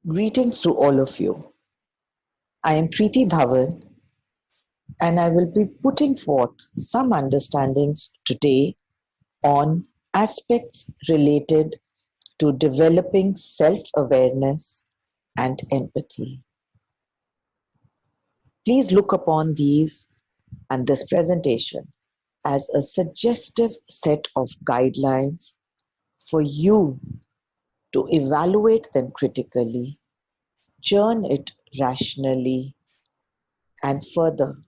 Greetings to all of you. I am Priti Dhawan and I will be putting forth some understandings today on aspects related to developing self-awareness and empathy. Please look upon these and this presentation as a suggestive set of guidelines for you to evaluate them critically, churn it rationally, and further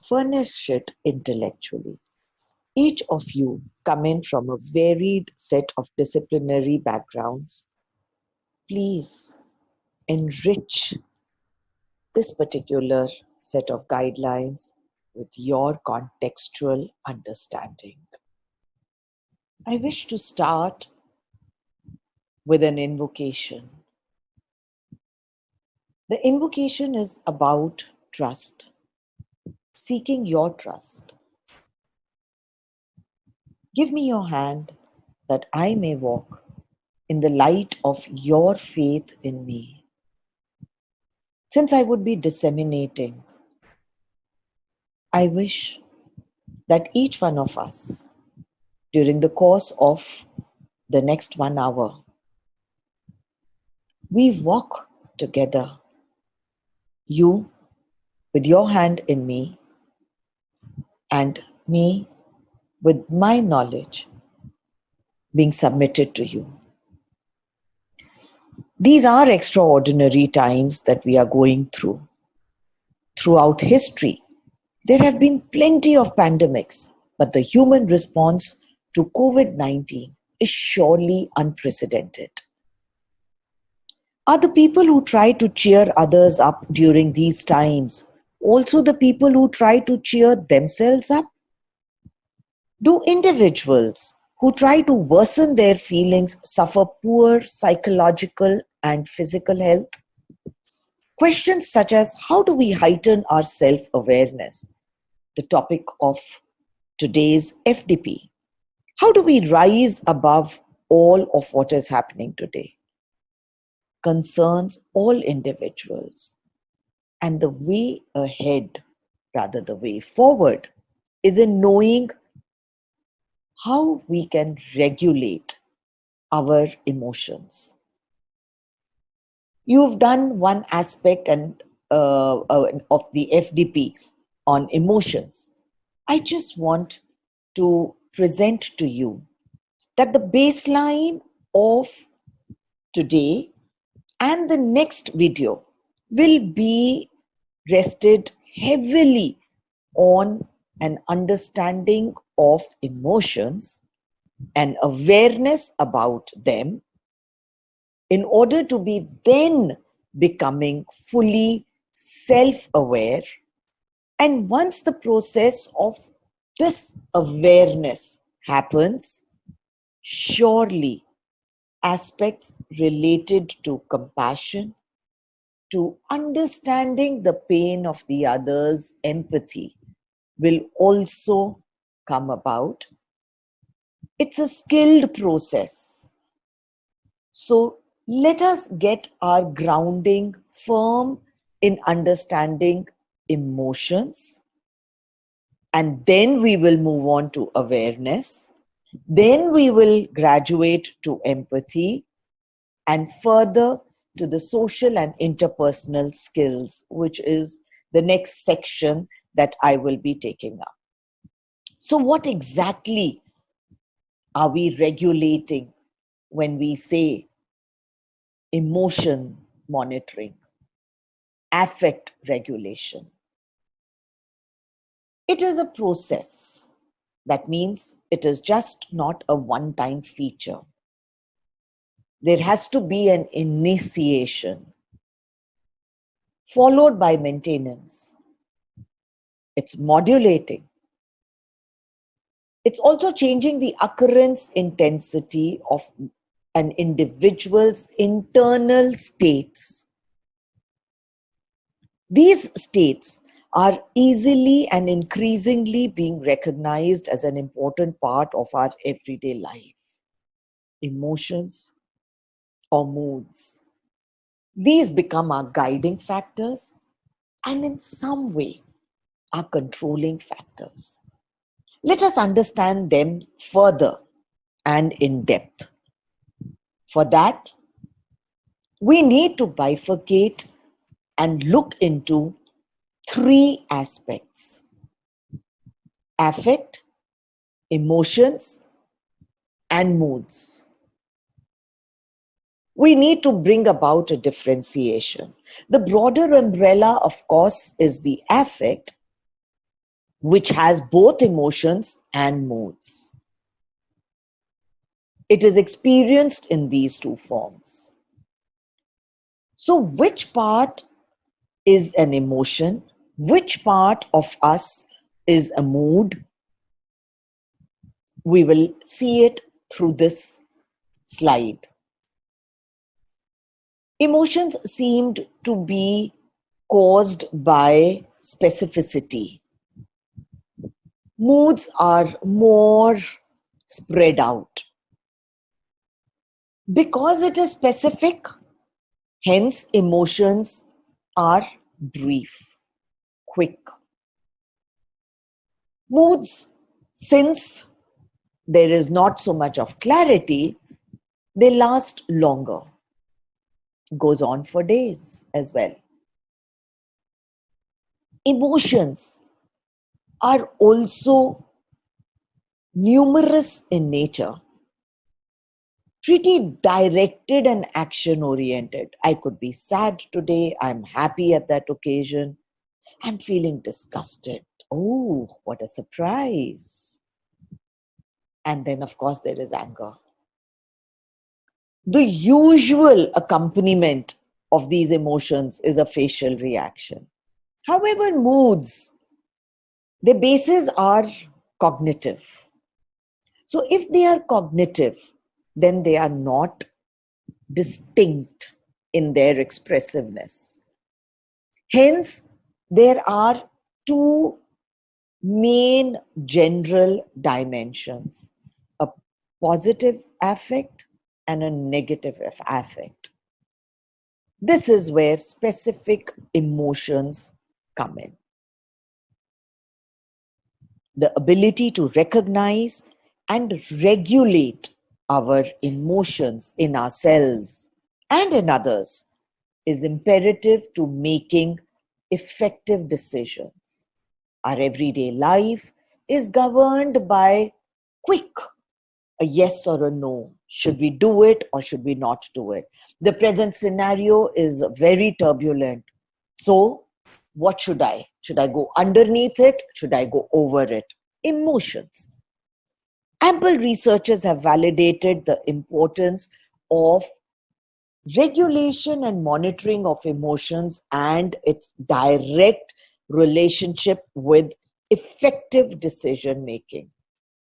furnish it intellectually. Each of you come in from a varied set of disciplinary backgrounds. Please enrich this particular set of guidelines with your contextual understanding. I wish to start with an invocation. The invocation is about trust, seeking your trust. Give me your hand that I may walk in the light of your faith in me. Since I would be disseminating, I wish that each one of us, during the course of the next 1 hour, we walk together, you with your hand in me, and me with my knowledge being submitted to you. These are extraordinary times that we are going through. Throughout history, there have been plenty of pandemics, but the human response to COVID-19 is surely unprecedented. Are the people who try to cheer others up during these times also the people who try to cheer themselves up? Do individuals who try to worsen their feelings suffer poor psychological and physical health? Questions such as how do we heighten our self-awareness, the topic of today's FDP. How do we rise above all of what is happening today? Concerns all individuals. And the way ahead, rather the way forward, is in knowing how we can regulate our emotions. You've done one aspect of the FDP on emotions. I just want to present to you that the baseline of today and the next video will be rested heavily on an understanding of emotions and awareness about them in order to be then becoming fully self-aware. And once the process of this awareness happens, surely aspects related to compassion, to understanding the pain of the others, empathy, will also come about. It's a skilled process. So let us get our grounding firm in understanding emotions, and then we will move on to awareness. Then we will graduate to empathy and further to the social and interpersonal skills, which is the next section that I will be taking up. So what exactly are we regulating when we say emotion monitoring, affect regulation? It is a process. That means it is just not a one-time feature. There has to be an initiation, followed by maintenance. It's modulating. It's also changing the occurrence intensity of an individual's internal states. These states are easily and increasingly being recognized as an important part of our everyday life. Emotions or moods. These become our guiding factors and in some way our controlling factors. Let us understand them further and in depth. For that, we need to bifurcate and look into three aspects: affect, emotions, and moods. We need to bring about a differentiation. The broader umbrella, of course, is the affect, which has both emotions and moods. It is experienced in these two forms. So, which part is an emotion? Which part of us is a mood? We will see it through this slide. Emotions seemed to be caused by specificity. Moods are more spread out. Because it is specific, hence emotions are brief, quick. Moods, since there is not so much of clarity, they last longer. Goes on for days as well. Emotions are also numerous in nature, pretty directed and action oriented. I could be sad today, I'm happy at that occasion, I'm feeling disgusted. Oh, what a surprise. And then, of course, there is anger. The usual accompaniment of these emotions is a facial reaction. However, moods, their bases are cognitive. So if they are cognitive, then they are not distinct in their expressiveness. Hence, there are two main general dimensions: a positive affect and a negative affect. This is where specific emotions come in. The ability to recognize and regulate our emotions in ourselves and in others is imperative to making effective decisions. Our everyday life is governed by quick, a yes or a no. Should we do it or should we not do it? The present scenario is very turbulent. So, what should I? Should I go underneath it? Should I go over it? Emotions. Ample researchers have validated the importance of regulation and monitoring of emotions and its direct relationship with effective decision making.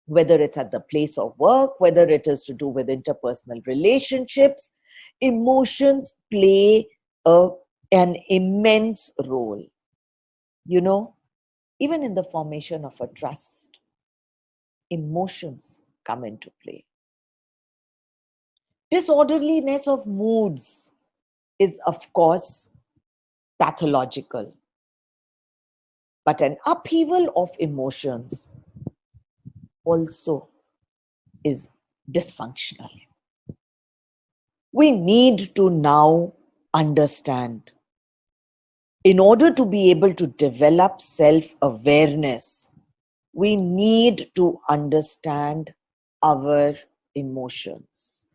Whether it's at the place of work, whether it is to do with interpersonal relationships, emotions play an immense role. You know, even in the formation of a trust, emotions come into play. Disorderliness of moods is, of course, pathological, but an upheaval of emotions also is dysfunctional. We need to now understand, in order to be able to develop self-awareness, we need to understand our emotions.